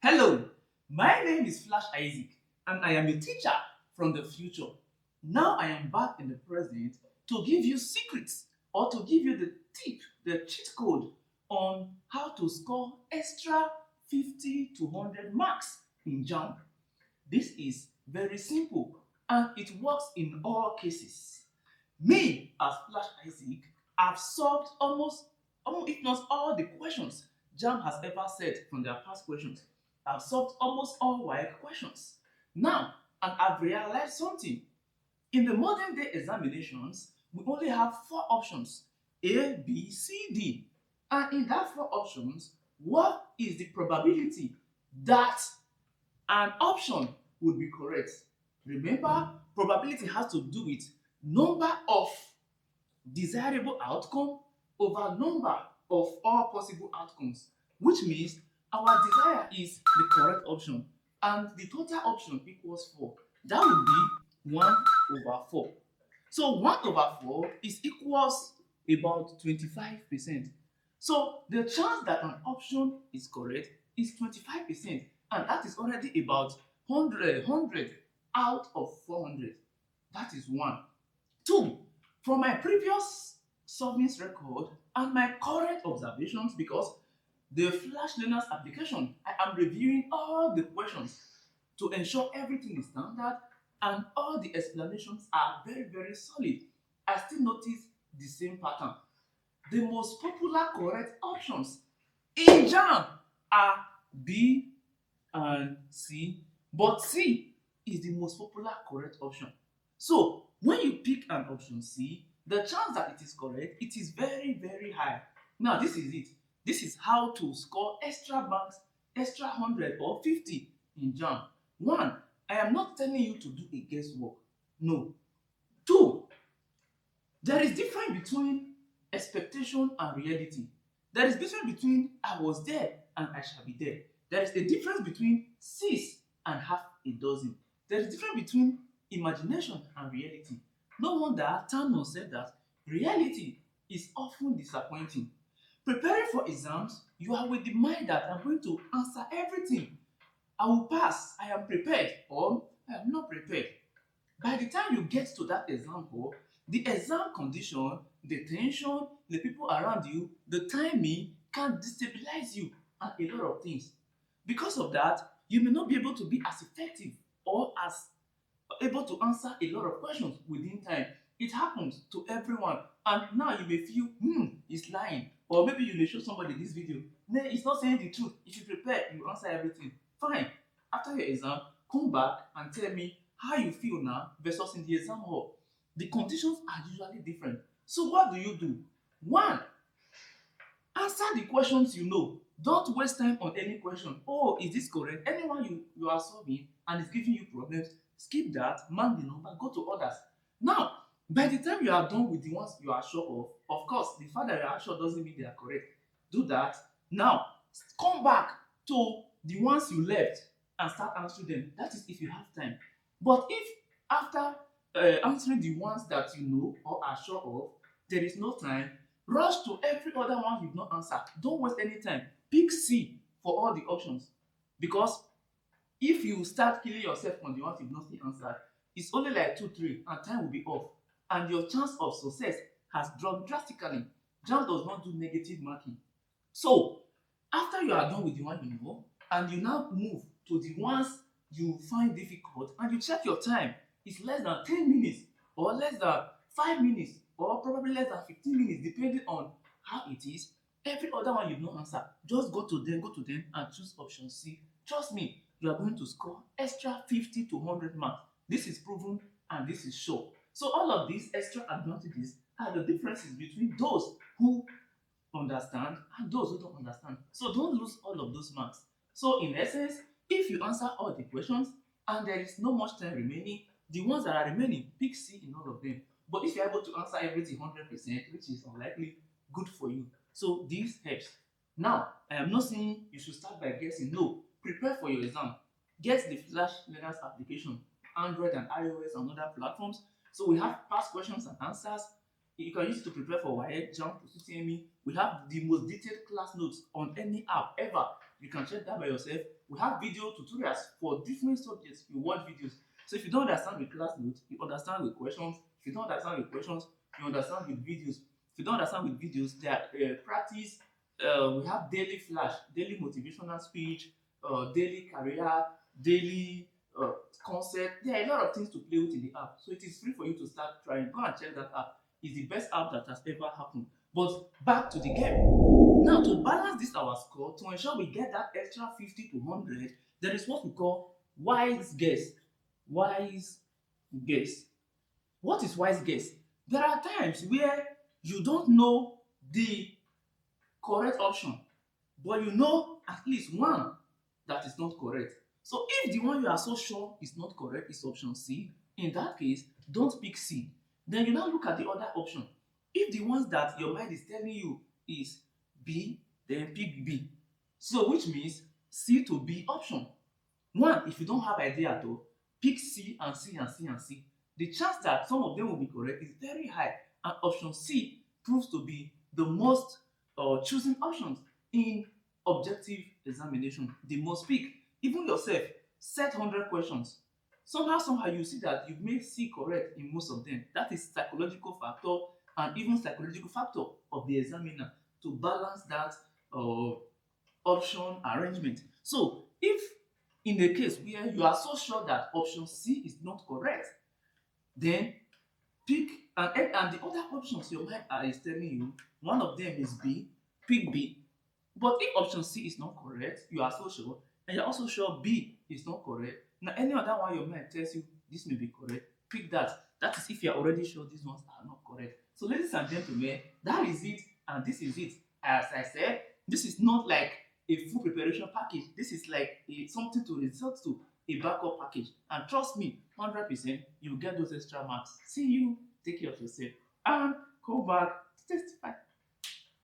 Hello, my name is Flash Isaac and I am a teacher from the future. Now I am back in the present to give you secrets or to give you the tip, the cheat code on how to score extra 50 to 100 marks in Jamb. This is very simple and it works in all cases. Me, as Flash Isaac, have solved almost if not all the questions Jamb has ever said from their past questions. I've solved almost all WAEC questions. Now, and I've realized something. In the modern day examinations, we only have four options: A, B, C, D. And in that four options, what is the probability that an option would be correct? Remember, probability has to do with number of desirable outcome over number of all possible outcomes, which means our desire is the correct option and the total option equals 4. That would be 1 over 4. So 1 over 4 is equals about 25%. So the chance that an option is correct is 25%, and that is already about 100 out of 400. That is 1. 2, from my previous solvings record and my current observations, because the FlashLearners application, I am reviewing all the questions to ensure everything is standard and all the explanations are very solid. I still notice the same pattern. The most popular correct options in JAMB are B and C, but C is the most popular correct option. So when you pick an option C, the chance that it is correct, it is very high. Now this is it. This is how to score extra marks, extra 100 or 50 in JAMB. 1, I am not telling you to do a guesswork. No. 2, there is difference between expectation and reality. There is difference between I was there and I shall be there. There is a difference between 6 and half a dozen. There is difference between imagination and reality. No wonder Thanos said that reality is often disappointing. Preparing for exams, you are with the mind that I'm going to answer everything. I will pass, I am prepared, or I am not prepared. By the time you get to that exam hall, the exam condition, the tension, the people around you, the timing can destabilize you and a lot of things. Because of that, you may not be able to be as effective or as able to answer a lot of questions within time. It happens to everyone, and now you may feel, he's lying, or maybe you may show somebody this video. No, it's not saying the truth. If you prepare, you answer everything. Fine. After your exam, come back and tell me how you feel now versus in the exam hall. The conditions are usually different. So what do? 1, answer the questions you know. Don't waste time on any question. Oh, is this correct? Anyone you are solving and it's giving you problems, skip that, mark the number, go to others. Now, by the time you are done with the ones you are sure of course, the fact that you are sure doesn't mean they are correct. Do that. Now, come back to the ones you left and start answering them. That is if you have time. But if after answering the ones that you know or are sure of, there is no time, rush to every other one you've not answered. Don't waste any time. Pick C for all the options, because if you start killing yourself on the ones you've not still answered, it's only like 2, 3 and time will be off and your chance of success has dropped drastically. JAMB does not do negative marking. So after you are done with the one you know and you now move to the ones you find difficult and you check your time, it's less than 10 minutes or less than 5 minutes or probably less than 15 minutes depending on how it is. Every other one you've not answered, just go to them and choose option C. Trust me, you are going to score extra 50 to 100 marks. This is proven and this is sure. So all of these extra advantages are the differences between those who understand and those who don't understand. So don't lose all of those marks. So in essence, if you answer all the questions and there is no much time remaining, the ones that are remaining, pick C in all of them. But if you're able to answer everything 100%, which is unlikely, good for you. So this helps. Now, I am not saying you should start by guessing. No, prepare for your exam. Get the FlashLearners application, Android and iOS and other platforms. So we have past questions and answers. You can use it to prepare for WAEC, JAMB, CCME. We have the most detailed class notes on any app ever. You can check that by yourself. We have video tutorials for different subjects. You watch videos. So if you don't understand with class notes, you understand with questions. If you don't understand with questions, you understand with videos. If you don't understand with videos, there are practice. We have daily flash, daily motivational speech, daily career, daily concept. There are a lot of things to play with in the app. So it is free for you to start trying. Go and check that app. It's the best app that has ever happened. But back to the game. Now, to balance this our score, to ensure we get that extra 50 to 100, there is what we call wise guess. Wise guess. What is wise guess? There are times where you don't know the correct option, but you know at least one that is not correct. So if the one you are so sure is not correct is option C, in that case, don't pick C. Then you now look at the other option. If the ones that your mind is telling you is B, then pick B. So which means C to B option. One, if you don't have idea at all, pick C and C and C and C. The chance that some of them will be correct is very high, and option C proves to be the most chosen options in objective examination. The most pick. Even yourself, set 100 questions. Somehow you see that you've made C correct in most of them. That is psychological factor and even psychological factor of the examiner to balance that option arrangement. So if in a case where you are so sure that option C is not correct, then pick and the other options your mind is telling you, one of them is B, pick B. But if option C is not correct, you are so sure, and you're also sure B is not correct, now any other one your mind tells you this may be correct, pick that. That is if you're already sure these ones are not correct. So ladies and gentlemen, that is it, and this is it. As I said, this is not like a full preparation package. This is like something to resort to, a backup package. And trust me, 100% you get those extra marks. See you, take care of yourself, and come back to testify.